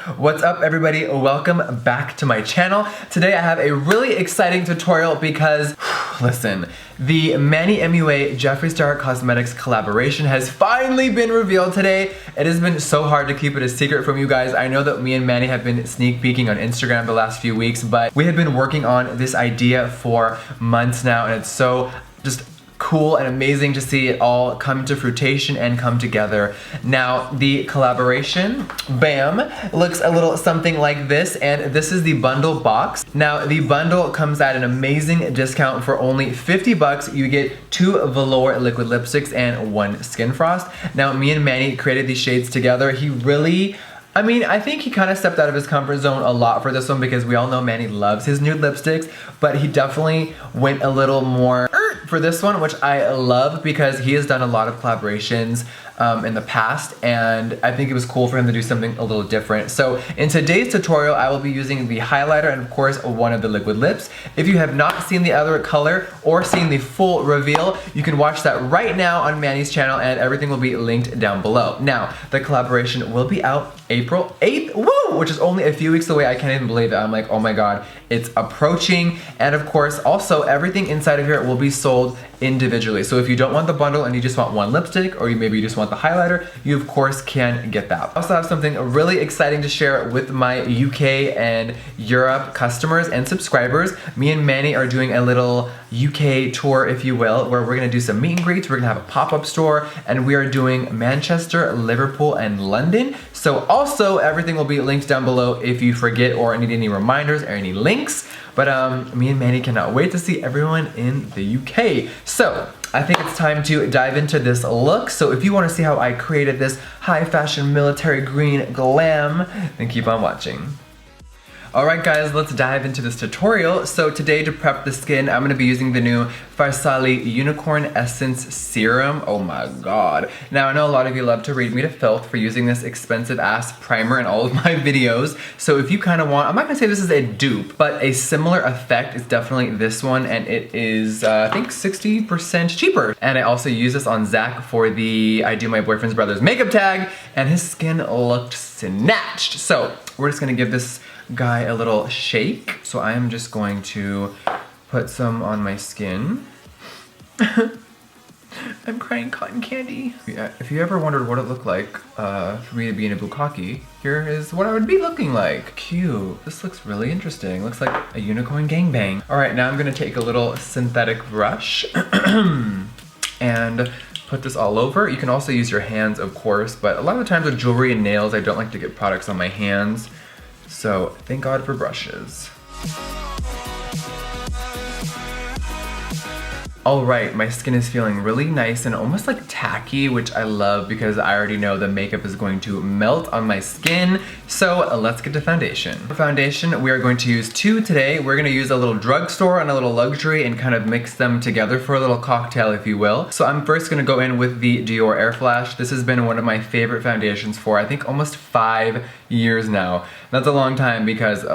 What's up everybody? Welcome back to my channel. Today I have a really exciting tutorial because, listen, the Manny MUA Jeffree Star Cosmetics collaboration has finally been revealed today. It has been so hard to keep it a secret from you guys. I know that me and Manny have been sneak peeking on Instagram the last few weeks, but we have been working on this idea for months now, and it's so just cool and amazing to see it all come to fruition and come together. Now, the collaboration, bam, looks a little something like this, and this is the bundle box. Now, the bundle comes at an amazing discount for only 50 bucks. You get 2 Velour liquid lipsticks and 1 Skin Frost. Now, me and Manny created these shades together. He really, I think he kind of stepped out of his comfort zone a lot for this one because we all know Manny loves his nude lipsticks, but he definitely went a little more for this one, which I love because he has done a lot of collaborations in the past, and I think it was cool for him to do something a little different. So in today's tutorial, I will be using the highlighter and of course one of the liquid lips. If you have not seen the other color or seen the full reveal, you can watch that right now on Manny's channel, and everything will be linked down below. Now, the collaboration will be out April 8th, woo, which is only a few weeks away. I can't even believe it. I'm like, oh my god, it's approaching. And of course, also everything inside of here will be sold individually. So if you don't want the bundle and you just want one lipstick, or maybe you just want the highlighter, you of course can get that. I also have something really exciting to share with my UK and Europe customers and subscribers. Me and Manny are doing a little UK tour, if you will, where we're gonna do some meet and greets, we're gonna have a pop-up store, and we are doing Manchester, Liverpool, and London. So also everything will be linked down below if you forget or need any reminders or any links. But me and Manny cannot wait to see everyone in the UK. So I think it's time to dive into this look. So if you want to see how I created this high fashion military green glam, then keep on watching. Alright guys, let's dive into this tutorial. So today, to prep the skin, I'm going to be using the new FARSÁLI Unicorn Essence Serum. Oh my god. Now, I know a lot of you love to read me to filth for using this expensive ass primer in all of my videos. So if you kind of want, I'm not going to say this is a dupe, but a similar effect is definitely this one, and it is, I think 60% cheaper. And I also use this on Zach for the I Do My Boyfriend's Brother's makeup tag, and his skin looked snatched. So we're just going to give this guy a little shake. So I am just going to put some on my skin. I'm crying cotton candy. If you ever wondered what it looked like for me to be in a bukkake, here is what I would be looking like. Cute. This looks really interesting. Looks like a unicorn gangbang. All right, now I'm gonna take a little synthetic brush and put this all over. You can also use your hands, of course, but a lot of the times with jewelry and nails, I don't like to get products on my hands. So thank God for brushes. Alright, my skin is feeling really nice and almost like tacky, which I love because I already know the makeup is going to melt on my skin. So let's get to foundation. For foundation, we are going to use 2 today. We're going to use a little drugstore and a little luxury and kind of mix them together for a little cocktail, if you will. So I'm first going to go in with the Dior AirFlash. This has been one of my favorite foundations for, I think, almost 5 years now. That's a long time because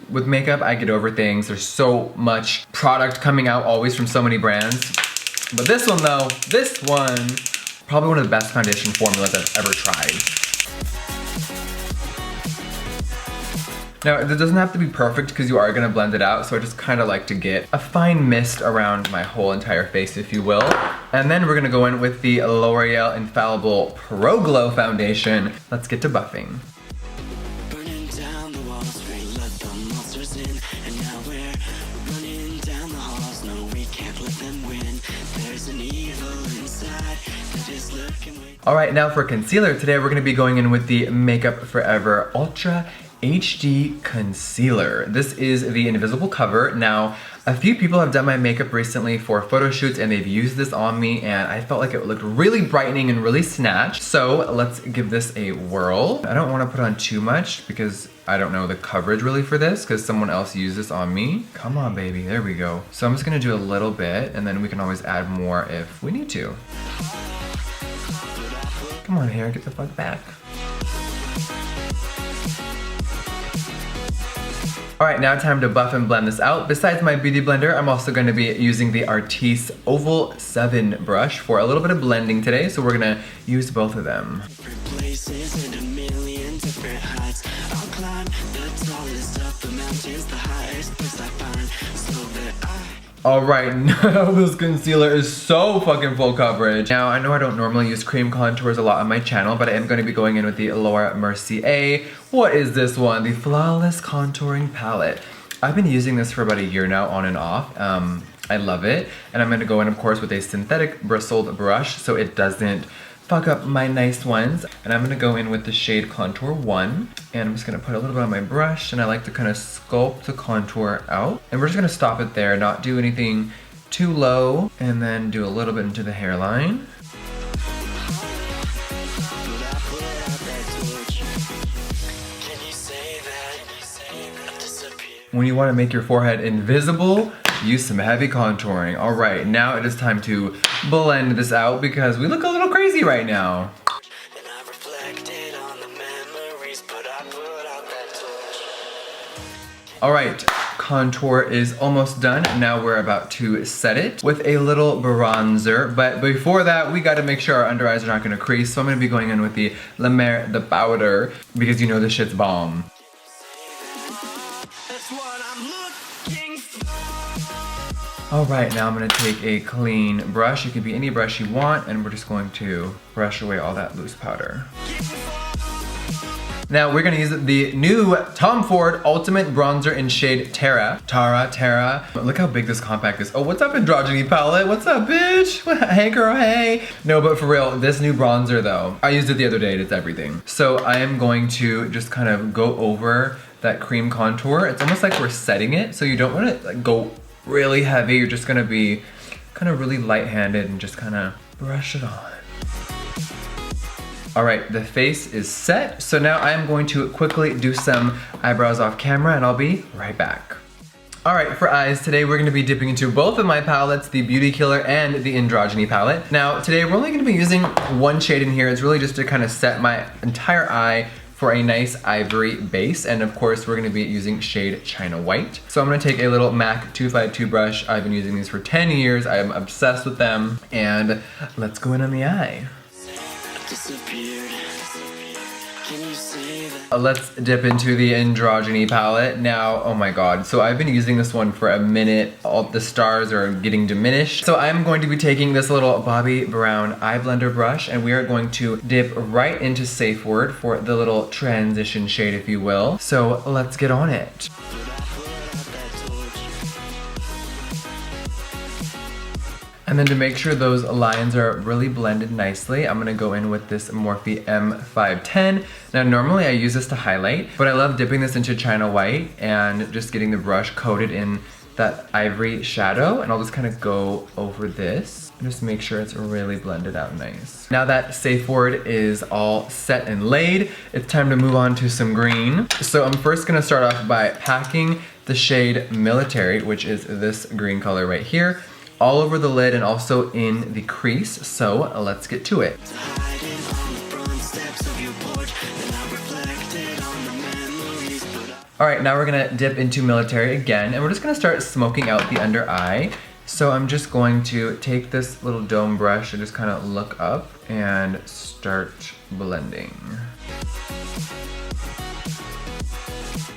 with makeup, I get over things. There's so much product coming out always from so many brands. But this one though, this one, probably one of the best foundation formulas I've ever tried. Now, it doesn't have to be perfect because you are gonna blend it out, so I just kinda like to get a fine mist around my whole entire face, if you will. And then we're gonna go in with the L'Oreal Infallible Pro Glow Foundation. Let's get to buffing. Alright, now for concealer, today we're going to be going in with the Makeup Forever Ultra HD Concealer. This is the invisible cover. Now, a few people have done my makeup recently for photo shoots and they've used this on me, and I felt like it looked really brightening and really snatched. So let's give this a whirl. I don't want to put on too much because I don't know the coverage really for this because someone else used this on me. Come on, baby, there we go. So I'm just going to do a little bit, and then we can always add more if we need to. Come on, hair, get the fuck back. Alright, now time to buff and blend this out. Besides my beauty blender, I'm also going to be using the Artis Oval 7 brush for a little bit of blending today, so we're going to use both of them. Alright, now this concealer is so fucking full coverage. Now, I know I don't normally use cream contours a lot on my channel, but I am going to be going in with the Laura Mercier. What is this one? The Flawless Contouring Palette. I've been using this for about a year now, on and off. I love it. And I'm going to go in, of course, with a synthetic bristled brush so it doesn't fuck up my nice ones. And I'm gonna go in with the shade Contour 1. And I'm just gonna put a little bit on my brush, and I like to kind of sculpt the contour out. And we're just gonna stop it there, not do anything too low, and then do a little bit into the hairline. When you want to make your forehead invisible, use some heavy contouring. All right, now it is time to blend this out because we look a little crazy right now. All right, contour is almost done. Now we're about to set it with a little bronzer. But before that, we got to make sure our under eyes are not going to crease. So I'm going to be going in with the La Mer, the powder, because you know this shit's bomb. Alright, now I'm going to take a clean brush. It can be any brush you want, and we're just going to brush away all that loose powder. Now we're going to use the new Tom Ford Ultimate Bronzer in shade Terra. Terra. Look how big this compact is. Oh, what's up, Androgyny palette? What's up, bitch? Hey girl, hey. No, but for real, this new bronzer though, I used it the other day and it's everything. So I am going to just kind of go over that cream contour. It's almost like we're setting it, so you don't want to like go really heavy. You're just gonna be kind of really light-handed and just kind of brush it on. All right, the face is set. So now I am going to quickly do some eyebrows off camera and I'll be right back. All right, for eyes, today we're gonna be dipping into both of my palettes, the Beauty Killer and the Androgyny palette. Now, today we're only gonna be using one shade in here. It's really just to kind of set my entire eye for a nice ivory base, and of course we're going to be using shade China White. So I'm going to take a little MAC 252 brush. I've been using these for 10 years. I am obsessed with them, and let's go in on the eye. Let's dip into the Androgyny palette. Now, oh my god, so I've been using this one for a minute. All the stars are getting diminished. So I'm going to be taking this little Bobbi Brown eye blender brush, and we are going to dip right into Safe Word for the little transition shade, if you will. So let's get on it. And then to make sure those lines are really blended nicely, I'm gonna go in with this Morphe M510. Now normally I use this to highlight, but I love dipping this into China White and just getting the brush coated in that ivory shadow, and I'll just kind of go over this and just make sure it's really blended out nice. Now that Safe Word is all set and laid, it's time to move on to some green. So I'm first gonna start off by packing the shade Military, which is this green color right here, all over the lid and also in the crease. So let's get to it. All right, now we're gonna dip into Military again, and we're just gonna start smoking out the under eye. So I'm just going to take this little dome brush and just kind of look up and start blending.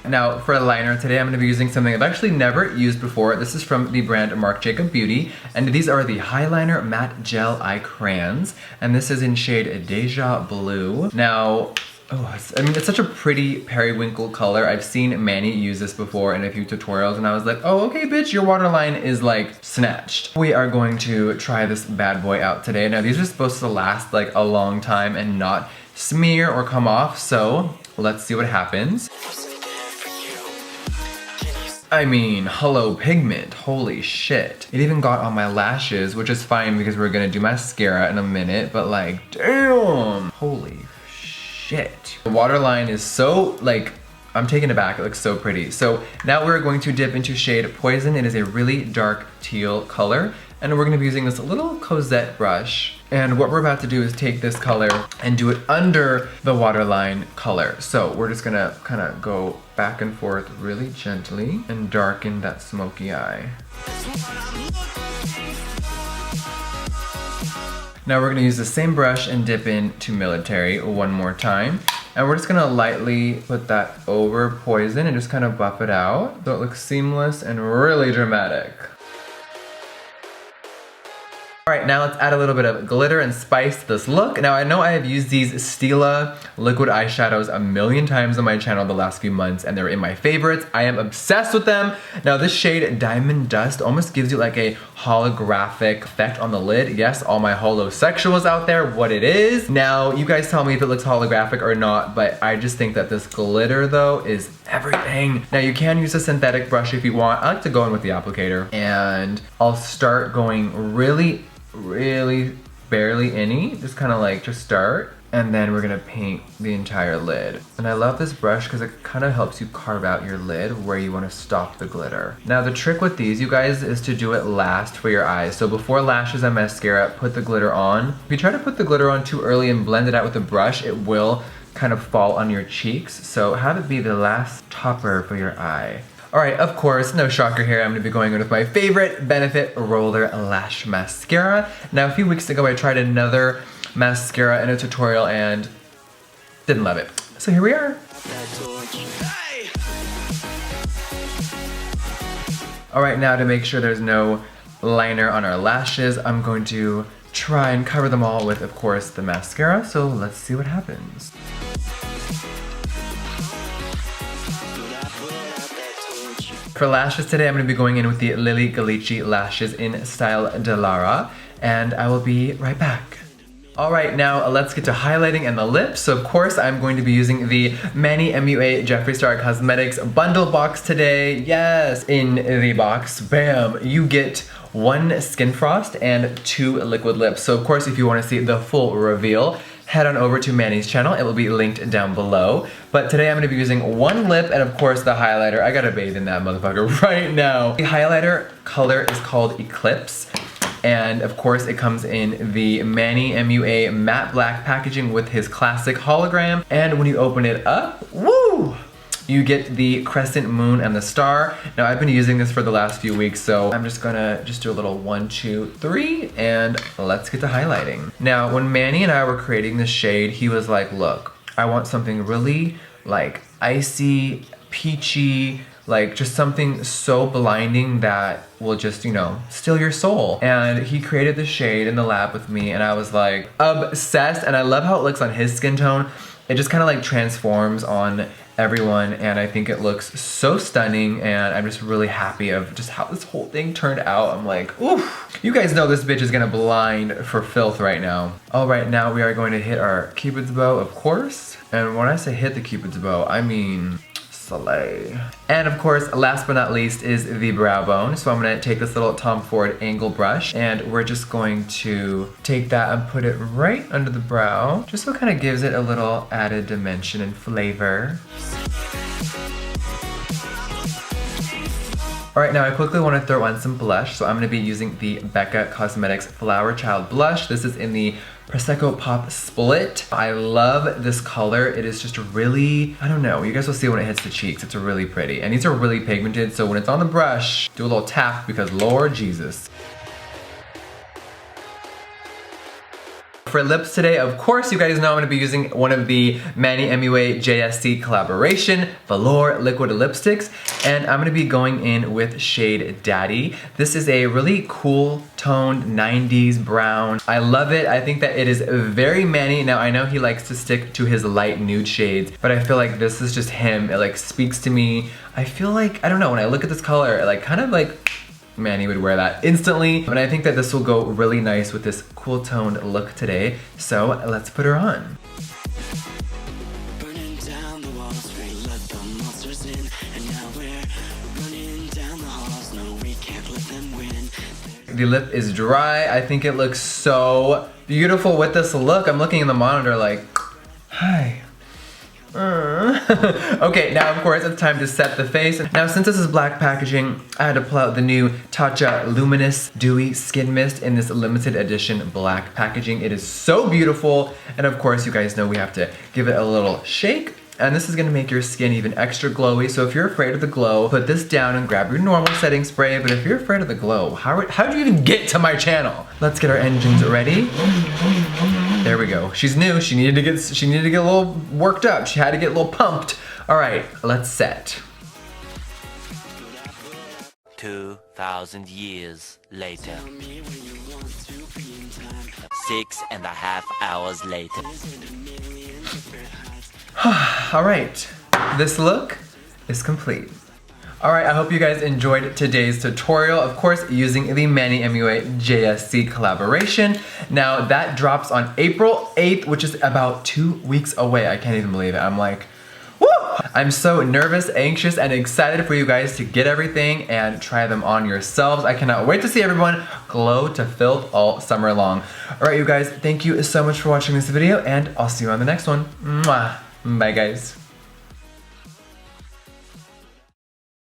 Now for a liner today, I'm going to be using something I've actually never used before. This is from the brand Marc Jacob Beauty, and these are the Highliner Matte Gel Eye Crayons, and this is in shade Deja Blue. Now, it's such a pretty periwinkle color. I've seen Manny use this before in a few tutorials, and I was like, oh, okay, bitch, your waterline is like snatched. We are going to try this bad boy out today. Now these are supposed to last like a long time and not smear or come off, so let's see what happens. I mean, hello pigment, holy shit. It even got on my lashes, which is fine because we're gonna do mascara in a minute, but like, damn, holy shit. The waterline is so, like, I'm taken aback, it looks so pretty. So now we're going to dip into shade Poison. It is a really dark teal color, and we're gonna be using this little Cosette brush. And what we're about to do is take this color and do it under the waterline color. So we're just gonna kind of go back and forth really gently and darken that smoky eye. Now we're gonna use the same brush and dip into Military one more time. And we're just gonna lightly put that over Poison and just kind of buff it out so it looks seamless and really dramatic. All right, now let's add a little bit of glitter and spice to this look. Now I know I have used these Stila liquid eyeshadows a million times on my channel the last few months and they're in my favorites. I am obsessed with them. Now this shade Diamond Dust almost gives you like a holographic effect on the lid. Yes, all my holosexuals out there, what it is. Now you guys tell me if it looks holographic or not, but I just think that this glitter though is everything. Now you can use a synthetic brush if you want. I like to go in with the applicator and I'll start going really barely any, just kind of like just start, and then we're gonna paint the entire lid. And I love this brush because it kind of helps you carve out your lid where you want to stop the glitter. Now the trick with these, you guys, is to do it last for your eyes. So before lashes and mascara, put the glitter on. If you try to put the glitter on too early and blend it out with a brush, it will kind of fall on your cheeks. So have it be the last topper for your eye. All right, of course, no shocker here, I'm gonna be going in with my favorite Benefit Roller Lash Mascara. Now, a few weeks ago, I tried another mascara in a tutorial and didn't love it. So here we are. All right, now to make sure there's no liner on our lashes, I'm going to try and cover them all with, of course, the mascara. So let's see what happens. For lashes today, I'm going to be going in with the Lilly Lashes in style Delara, and I will be right back. All right, now let's get to highlighting and the lips. So of course, I'm going to be using the Manny MUA Jeffree Star Cosmetics bundle box today. Yes, in the box, bam, you get 1 skin frost and 2 liquid lips. So of course, if you want to see the full reveal, head on over to Manny's channel. It will be linked down below. But today I'm gonna be using 1 lip and of course the highlighter. I gotta bathe in that motherfucker right now. The highlighter color is called Eclipse. And of course it comes in the Manny MUA matte black packaging with his classic hologram. And when you open it up, woo! You get the crescent moon and the star. Now I've been using this for the last few weeks, so I'm just gonna do a little 1, 2, 3, and let's get to highlighting. Now, when Manny and I were creating this shade, he was like, look, I want something really like icy, peachy, like just something so blinding that will just, you know, steal your soul. And he created the shade in the lab with me and I was like obsessed, and I love how it looks on his skin tone. It just kind of like transforms on everyone, and I think it looks so stunning, and I'm just really happy of just how this whole thing turned out. I'm like, oof. You guys know this bitch is gonna blind for filth right now. All right, now we are going to hit our Cupid's bow, of course. And when I say hit the Cupid's bow, I mean slay. And of course, last but not least is the brow bone. So I'm gonna take this little Tom Ford angle brush and we're just going to take that and put it right under the brow, just so it kind of gives it a little added dimension and flavor. All right, now I quickly want to throw on some blush. So I'm gonna be using the Becca Cosmetics Flower Child blush. This is in the Prosecco Pop Split. I love this color. It is just really, I don't know, you guys will see when it hits the cheeks. It's really pretty. And these are really pigmented, so when it's on the brush, do a little tap because Lord Jesus. For lips today, of course, you guys know I'm gonna be using one of the Manny MUA JSC collaboration Velour liquid lipsticks, and I'm gonna be going in with shade Daddy. This is a really cool toned 90s brown. I love it. I think that it is very Manny. Now I know he likes to stick to his light nude shades, but I feel like this is just him. It like speaks to me. I feel like, I don't know, when I look at this color, it like kind of like Manny would wear that instantly. And I think that this will go really nice with this cool toned look today. So let's put her on. The lip is dry. I think it looks so beautiful with this look. I'm looking in the monitor like, hi. Okay, now of course it's time to set the face. Now since this is black packaging, I had to pull out the new Tatcha Luminous Dewy Skin Mist in this limited edition black packaging. It is so beautiful, and of course you guys know we have to give it a little shake. And this is gonna make your skin even extra glowy. So if you're afraid of the glow, put this down and grab your normal setting spray. But if you're afraid of the glow, how do you even get to my channel? Let's get our engines ready. There we go. She's new. She needed to get a little worked up. She had to get a little pumped. All right, let's set. 2,000 years later. 6.5 hours later. All right, this look is complete. All right, I hope you guys enjoyed today's tutorial. Of course, using the Manny MUA JSC collaboration. Now that drops on April 8th, which is about 2 weeks away. I can't even believe it. I'm like, woo! I'm so nervous, anxious, and excited for you guys to get everything and try them on yourselves. I cannot wait to see everyone glow to filth all summer long. All right, you guys, thank you so much for watching this video, and I'll see you on the next one. Mwah. Bye, guys.